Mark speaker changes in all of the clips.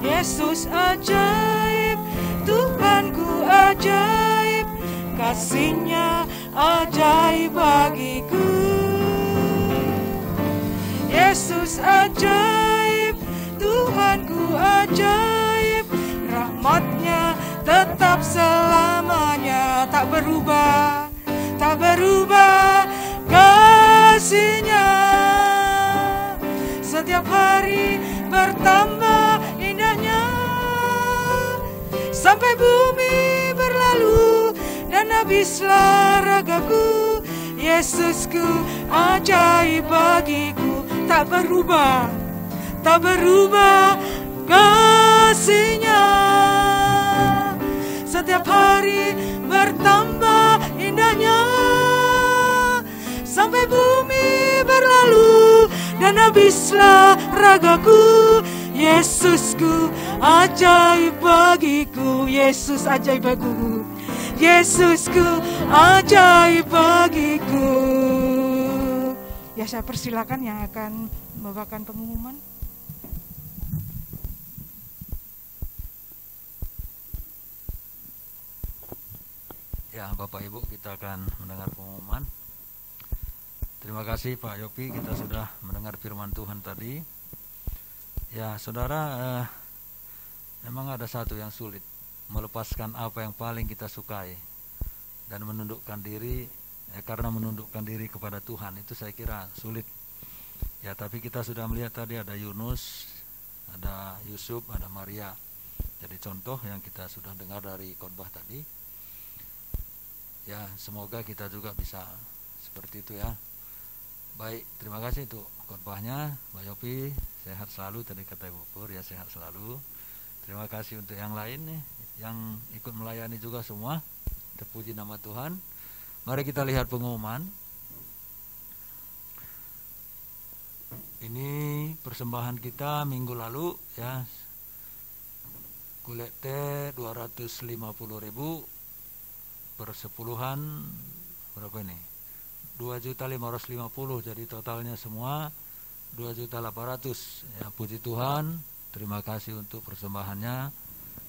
Speaker 1: Yesus ajaib, Tuhanku ajaib, kasih-Nya ajaib bagiku. Yesus ajaib, Tuhanku ajaib, rahmat-Nya tetap selamanya, tak berubah, tak berubah kasih-Nya. Setiap hari bertambah indahnya, sampai bumi berlalu dan habislah ragaku. Yesusku ajaib bagiku, tak berubah, tak berubah kasih-Nya. Setiap hari bertambah indahnya, sampai bumi berlalu dan habislah ragaku. Yesusku ajaib bagiku, Yesus ajaib bagiku, Yesusku ajaib bagiku. Ya, saya persilakan yang akan membawakan pengumuman.
Speaker 2: Ya, Bapak Ibu, kita akan mendengar pengumuman. Terima kasih Pak Yopi, kita sudah mendengar firman Tuhan tadi. Ya, saudara, memang ada satu yang sulit, melepaskan apa yang paling kita sukai dan menundukkan diri, karena menundukkan diri kepada Tuhan itu saya kira sulit. Ya, tapi kita sudah melihat tadi ada Yunus, ada Yusuf, ada Maria. Jadi contoh yang kita sudah dengar dari khotbah tadi. Ya, semoga kita juga bisa seperti itu ya. Baik, terima kasih untuk khotbahnya, Mbak Yopi, sehat selalu tadi kata Ibu Pur, ya sehat selalu. Terima kasih untuk yang lain nih, yang ikut melayani juga semua. Terpuji nama Tuhan. Mari kita lihat pengumuman. Ini persembahan kita minggu lalu ya. Kulit teh 250.000, persepuluhan berapa ini? 2.550.000, jadi totalnya semua 2.800.000. Ya, puji Tuhan, terima kasih untuk persembahannya.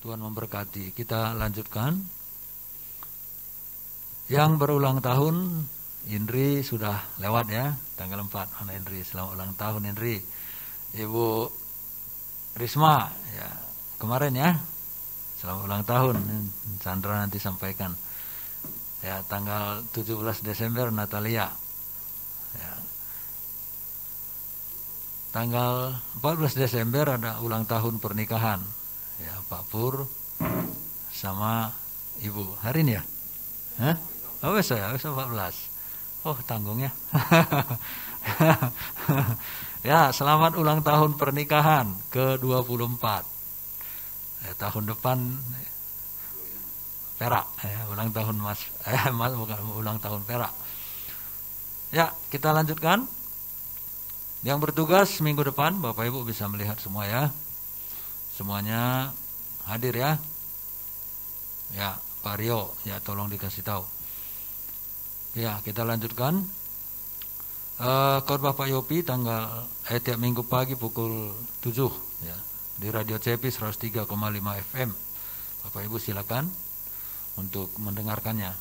Speaker 2: Tuhan memberkati. Kita lanjutkan. Yang berulang tahun, Indri sudah lewat ya, tanggal 4. Anak Indri, selamat ulang tahun Indri. Ibu Risma ya, kemarin ya, selamat ulang tahun. Sandra nanti sampaikan. Ya, tanggal 17 Desember Natalia. Ya. Tanggal 14 Desember ada ulang tahun pernikahan. Ya, Pak Pur sama Ibu. Hari ini ya? Hah? Oh, besok ya, besok 14. Oh, tanggung ya. Ya, selamat ulang tahun pernikahan ke-24. Ya, tahun depan perak, ya, ulang tahun mas bukan ulang tahun perak. Ya, kita lanjutkan. Yang bertugas minggu depan, Bapak Ibu bisa melihat semua ya. Semuanya hadir ya. Ya, Pak Rio, ya tolong dikasih tahu. Ya, kita lanjutkan. Khotbah Pak Yopi tiap minggu pagi pukul 7 ya, di Radio CP 103,5 FM. Bapak Ibu silakan untuk mendengarkannya.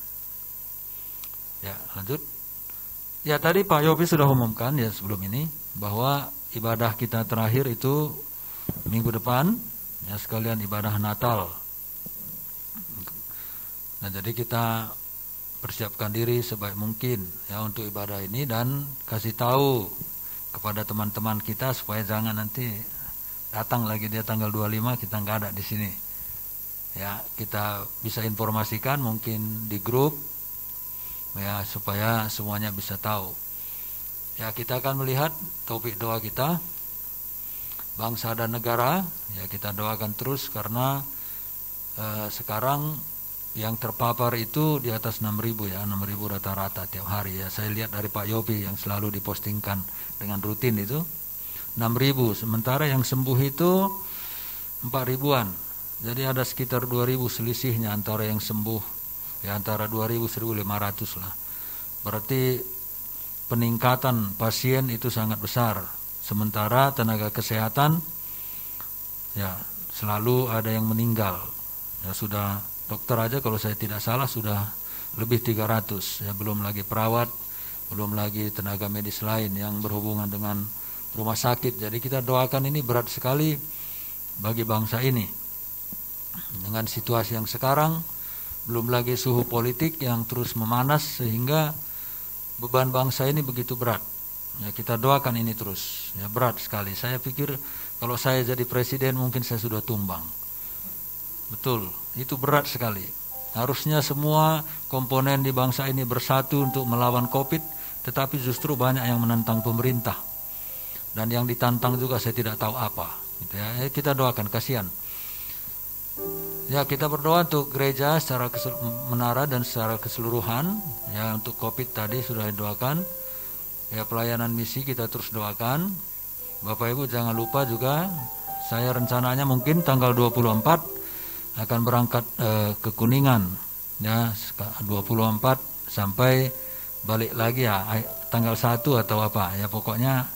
Speaker 2: Ya, lanjut. Ya, tadi Pak Yopi sudah umumkan ya sebelum ini bahwa ibadah kita terakhir itu minggu depan ya, sekalian ibadah Natal. Nah, jadi kita persiapkan diri sebaik mungkin ya untuk ibadah ini dan kasih tahu kepada teman-teman kita supaya jangan nanti datang lagi dia tanggal 25 kita nggak ada di sini. Ya, kita bisa informasikan mungkin di grup ya supaya semuanya bisa tahu. Ya, kita akan melihat topik doa kita bangsa dan negara. Ya, kita doakan terus karena sekarang yang terpapar itu di atas 6.000 ya, 6.000 rata-rata tiap hari ya. Saya lihat dari Pak Yopi yang selalu dipostingkan dengan rutin itu 6.000, sementara yang sembuh itu 4.000-an. Jadi ada sekitar 2.000 selisihnya antara yang sembuh ya, antara 2.000 1.500 lah. Berarti peningkatan pasien itu sangat besar. Sementara tenaga kesehatan ya selalu ada yang meninggal. Ya sudah dokter aja kalau saya tidak salah sudah lebih 300, ya belum lagi perawat, belum lagi tenaga medis lain yang berhubungan dengan rumah sakit. Jadi kita doakan, ini berat sekali bagi bangsa ini. Dengan situasi yang sekarang, belum lagi suhu politik yang terus memanas sehingga beban bangsa ini begitu berat. Ya kita doakan ini terus. Ya berat sekali. Saya pikir kalau saya jadi presiden mungkin saya sudah tumbang. Betul, itu berat sekali. Harusnya semua komponen di bangsa ini bersatu untuk melawan Covid, tetapi justru banyak yang menentang pemerintah. Dan yang ditantang juga saya tidak tahu apa. Gitu ya. Kita doakan, kasihan. Ya kita berdoa untuk gereja secara menara dan secara keseluruhan. Ya untuk Covid tadi sudah didoakan. Ya pelayanan misi kita terus doakan. Bapak Ibu jangan lupa juga, saya rencananya mungkin tanggal 24 akan berangkat ke Kuningan. Ya 24 sampai balik lagi ya tanggal 1 atau apa. Ya pokoknya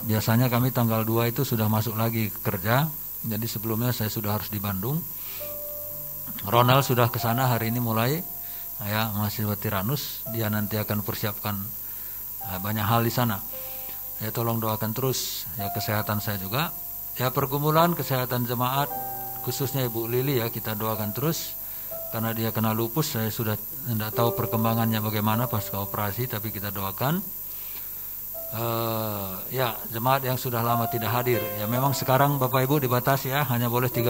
Speaker 2: biasanya kami tanggal 2 itu sudah masuk lagi kerja. Jadi sebelumnya saya sudah harus di Bandung. Ronald sudah ke sana hari ini mulai, ya mahasiswa Tiranus, dia nanti akan persiapkan banyak hal di sana. Ya tolong doakan terus ya kesehatan saya juga. Ya pergumulan kesehatan jemaat khususnya Ibu Lili ya kita doakan terus karena dia kena lupus. Saya sudah tidak tahu perkembangannya bagaimana pasca operasi, tapi kita doakan. Ya jemaat yang sudah lama tidak hadir, ya memang sekarang Bapak Ibu dibatasi ya, hanya boleh 30%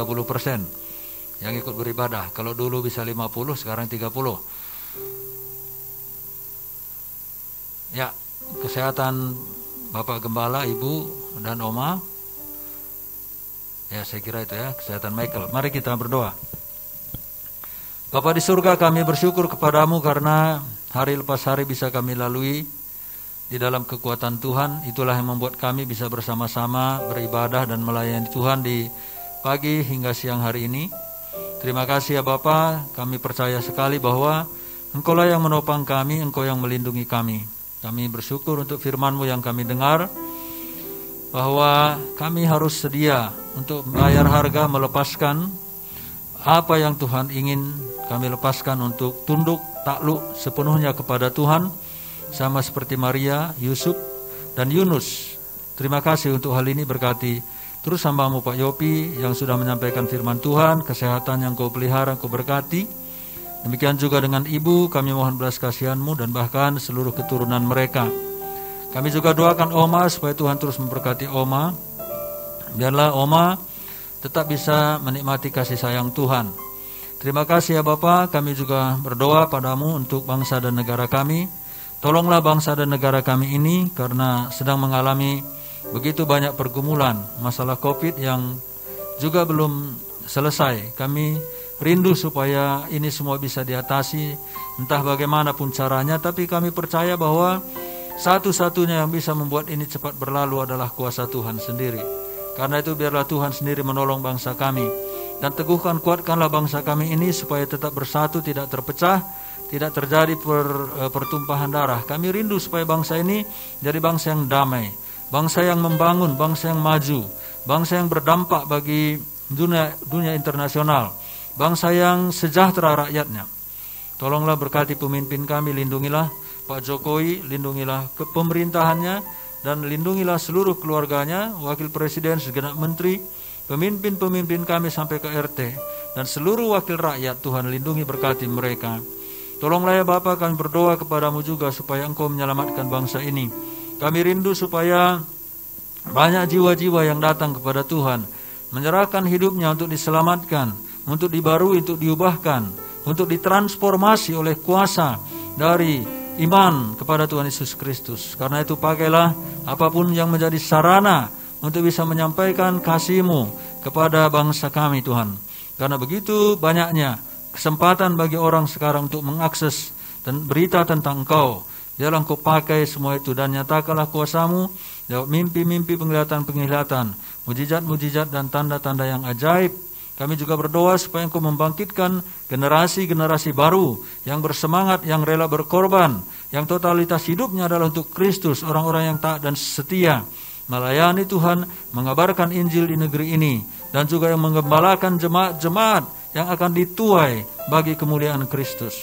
Speaker 2: yang ikut beribadah. Kalau dulu bisa 50, sekarang 30. Ya kesehatan Bapak Gembala, Ibu dan Oma, ya saya kira itu ya, kesehatan Michael. Mari kita berdoa. Bapa di surga, kami bersyukur kepadamu karena hari lepas hari bisa kami lalui di dalam kekuatan Tuhan. Itulah yang membuat kami bisa bersama-sama beribadah dan melayani Tuhan di pagi hingga siang hari ini. Terima kasih ya Bapa, kami percaya sekali bahwa Engkau-lah yang menopang kami, Engkau yang melindungi kami. Kami bersyukur untuk firman-Mu yang kami dengar, bahwa kami harus sedia untuk membayar harga, melepaskan apa yang Tuhan ingin kami lepaskan untuk tunduk, takluk sepenuhnya kepada Tuhan. Sama seperti Maria, Yusuf, dan Yunus. Terima kasih untuk hal ini, berkati terus hamba-Mu Pak Yopi yang sudah menyampaikan firman Tuhan, kesehatan yang Kau pelihara, Kau berkati. Demikian juga dengan Ibu, kami mohon belas kasihan-Mu dan bahkan seluruh keturunan mereka. Kami juga doakan Oma supaya Tuhan terus memberkati Oma. Biarlah Oma tetap bisa menikmati kasih sayang Tuhan. Terima kasih ya Bapa, kami juga berdoa padamu untuk bangsa dan negara kami. Tolonglah bangsa dan negara kami ini karena sedang mengalami begitu banyak pergumulan, masalah Covid yang juga belum selesai. Kami rindu supaya ini semua bisa diatasi, entah bagaimanapun caranya, tapi kami percaya bahwa satu-satunya yang bisa membuat ini cepat berlalu adalah kuasa Tuhan sendiri. Karena itu biarlah Tuhan sendiri menolong bangsa kami, dan teguhkan, kuatkanlah bangsa kami ini supaya tetap bersatu, tidak terpecah, tidak terjadi pertumpahan darah. Kami rindu supaya bangsa ini jadi bangsa yang damai, bangsa yang membangun, bangsa yang maju, bangsa yang berdampak bagi dunia internasional, bangsa yang sejahtera rakyatnya. Tolonglah berkati pemimpin kami, lindungilah Pak Jokowi, lindungilah kepemerintahannya, dan lindungilah seluruh keluarganya, wakil presiden, segenap menteri, pemimpin-pemimpin kami sampai ke RT, dan seluruh wakil rakyat. Tuhan lindungi, berkati mereka. Tolonglah ya Bapa, kami berdoa kepadamu juga supaya Engkau menyelamatkan bangsa ini. Kami rindu supaya banyak jiwa-jiwa yang datang kepada Tuhan, menyerahkan hidupnya untuk diselamatkan, untuk dibarui, untuk diubahkan, untuk ditransformasi oleh kuasa dari iman kepada Tuhan Yesus Kristus. Karena itu pakailah apapun yang menjadi sarana untuk bisa menyampaikan kasih-Mu kepada bangsa kami Tuhan. Karena begitu banyaknya kesempatan bagi orang sekarang untuk mengakses dan berita tentang Engkau. Biarlah Engkau pakai semua itu dan nyatakanlah kuasa-Mu, jawab mimpi-mimpi, penglihatan-penglihatan, mujizat-mujizat dan tanda-tanda yang ajaib. Kami juga berdoa supaya Engkau membangkitkan generasi-generasi baru yang bersemangat, yang rela berkorban, yang totalitas hidupnya adalah untuk Kristus, orang-orang yang taat dan setia, melayani Tuhan, mengabarkan Injil di negeri ini, dan juga yang menggembalakan jemaat-jemaat yang akan dituai bagi kemuliaan Kristus.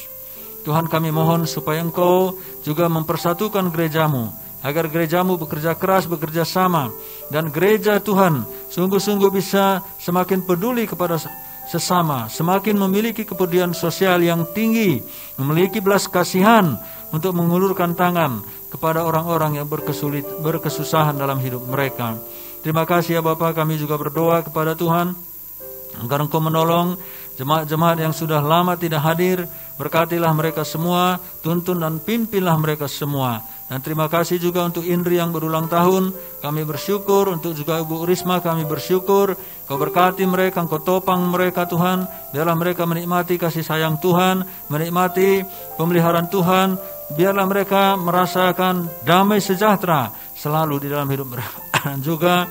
Speaker 2: Tuhan, kami mohon supaya Engkau juga mempersatukan gerejamu, agar gerejamu bekerja keras, bekerja sama, dan gereja Tuhan sungguh-sungguh bisa semakin peduli kepada sesama, semakin memiliki kepedulian sosial yang tinggi, memiliki belas kasihan untuk mengulurkan tangan kepada orang-orang yang berkesusahan dalam hidup mereka. Terima kasih ya Bapa, kami juga berdoa kepada Tuhan agar Engkau menolong jemaat-jemaat yang sudah lama tidak hadir. Berkatilah mereka semua, tuntun dan pimpinlah mereka semua. Dan terima kasih juga untuk Indri yang berulang tahun. Kami bersyukur, untuk juga Ibu Risma kami bersyukur. Kau berkati mereka, Engkau topang mereka Tuhan. Biarlah mereka menikmati kasih sayang Tuhan, menikmati pemeliharaan Tuhan. Biarlah mereka merasakan damai sejahtera selalu di dalam hidup mereka. Dan juga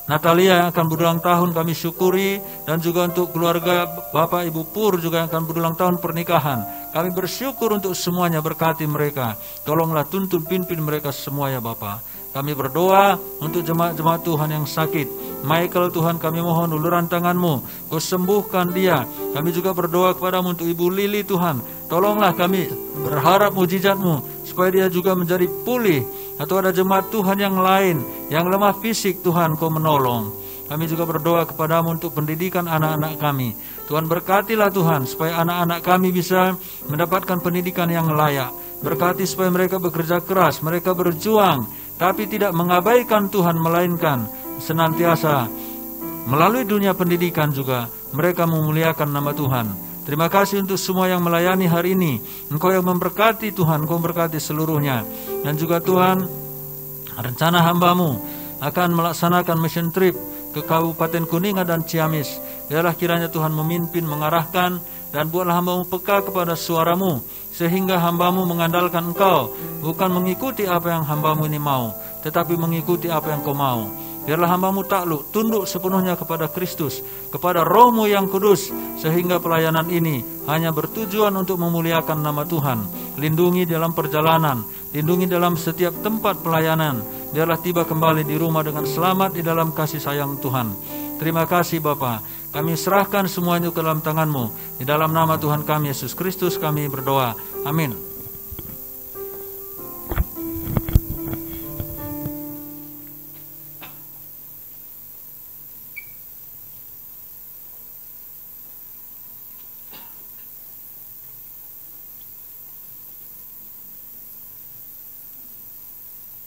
Speaker 2: Natalia yang akan berulang tahun kami syukuri, dan juga untuk keluarga Bapak Ibu Pur juga yang akan berulang tahun pernikahan. Kami bersyukur untuk semuanya, berkati mereka. Tolonglah tuntun pimpin mereka semua ya Bapak. Kami berdoa untuk jemaat-jemaat Tuhan yang sakit. Michael Tuhan, kami mohon uluran tangan-Mu, Kau sembuhkan dia. Kami juga berdoa kepadamu untuk Ibu Lili Tuhan. Tolonglah kami berharap mujizat-Mu supaya dia juga menjadi pulih. Atau ada jemaat Tuhan yang lain yang lemah fisik, Tuhan Kau menolong. Kami juga berdoa kepadamu untuk pendidikan anak-anak kami. Tuhan berkatilah Tuhan supaya anak-anak kami bisa mendapatkan pendidikan yang layak. Berkati supaya mereka bekerja keras, mereka berjuang, tapi tidak mengabaikan Tuhan, melainkan senantiasa melalui dunia pendidikan juga mereka memuliakan nama Tuhan. Terima kasih untuk semua yang melayani hari ini. Engkau yang memberkati Tuhan, Engkau memberkati seluruhnya. Dan juga Tuhan, rencana hamba-Mu akan melaksanakan mission trip ke Kabupaten Kuningan dan Ciamis. Biarlah kiranya Tuhan memimpin, mengarahkan, dan buatlah hamba-Mu peka kepada suara-Mu, sehingga hamba-Mu mengandalkan Engkau, bukan mengikuti apa yang hamba-Mu ini mau, tetapi mengikuti apa yang Kau mau. Biarlah hamba-Mu takluk, tunduk sepenuhnya kepada Kristus, kepada Roh-Mu yang kudus, sehingga pelayanan ini hanya bertujuan untuk memuliakan nama Tuhan. Lindungi dalam perjalanan, lindungi dalam setiap tempat pelayanan. Biarlah tiba kembali di rumah dengan selamat di dalam kasih sayang Tuhan. Terima kasih Bapa. Kami serahkan semuanya ke dalam tangan-Mu. Di dalam nama Tuhan kami Yesus Kristus kami berdoa. Amin.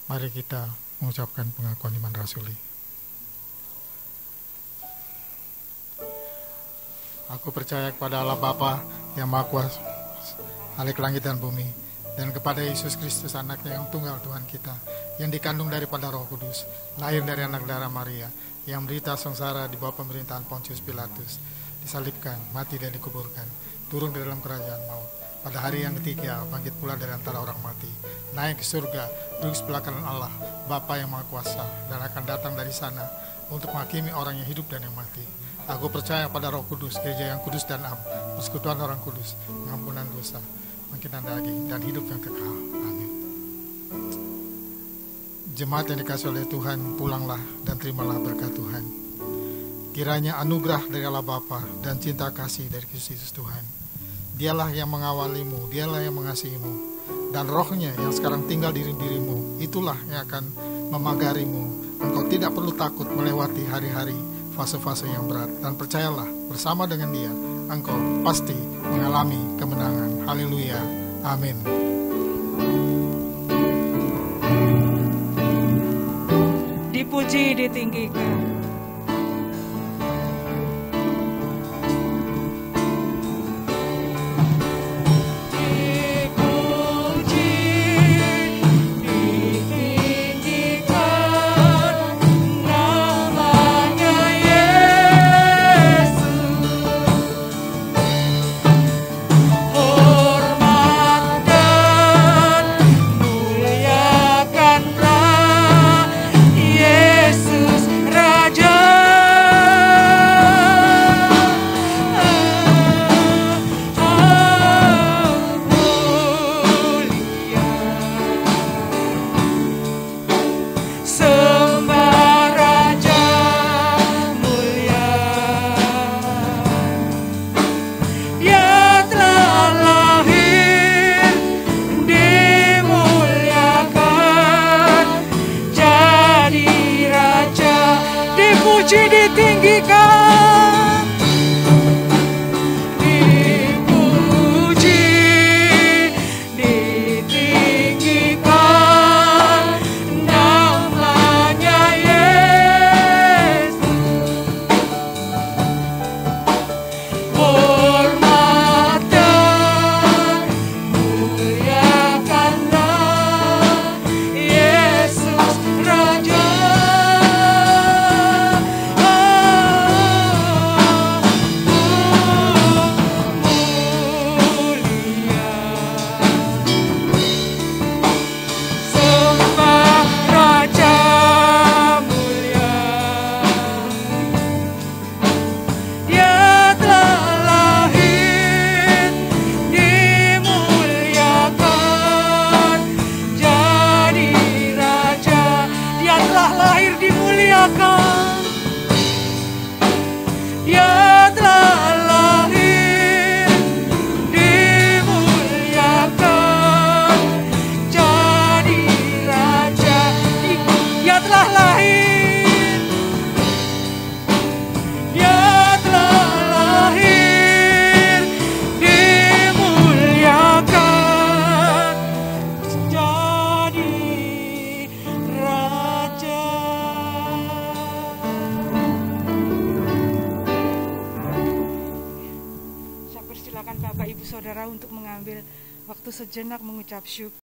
Speaker 3: Mari kita mengucapkan pengakuan iman rasuli. Aku percaya kepada Allah Bapa yang Maha Kuasa, Khalik langit dan bumi, dan kepada Yesus Kristus anaknya yang tunggal Tuhan kita, yang dikandung daripada Roh Kudus, lahir dari anak darah Maria, yang menderita sengsara di bawah pemerintahan Pontius Pilatus, disalibkan, mati dan dikuburkan, turun ke dalam kerajaan maut. Pada hari yang ketiga, bangkit pula dari antara orang mati, naik ke surga, duduk sebelah kanan Allah, Bapa yang Maha Kuasa, dan akan datang dari sana untuk menghakimi orang yang hidup dan yang mati. Aku percaya pada Roh Kudus, gereja yang kudus dan am, persekutuan orang kudus, pengampunan dosa, bangkitan daging, dan hidup yang kekal. Amin. Jemaat yang dikasihi oleh Tuhan, pulanglah dan terimalah berkat Tuhan. Kiranya anugerah dari Allah Bapa dan cinta kasih dari Kristus Tuhan, Dialah yang mengawalimu, Dialah yang mengasihimu, dan Roh-Nya yang sekarang tinggal di dirimu, itulah yang akan memagarimu. Engkau tidak perlu takut melewati hari-hari fase-fase yang berat, dan percayalah, bersama dengan Dia, engkau pasti mengalami kemenangan. Haleluya. Amin.
Speaker 1: Dipuji, ditinggikan. dipuji, ditinggikan. Dipuji, ditinggikan namanya Yesus. Hormat dan muliakanlah Yesus Raja. Sembah Raja mulia. Dia telah lahir, dimuliakan, jadi Raja. Dia telah lahir, dimuliakan. Dia telah lahir, dimuliakan, jadi Raja. Dia telah lahir, dia telah lahir, dimuliakan, jadi Raja. Saya persilakan Bapak Ibu Saudara untuk mengambil waktu sejenak mengucap syukur.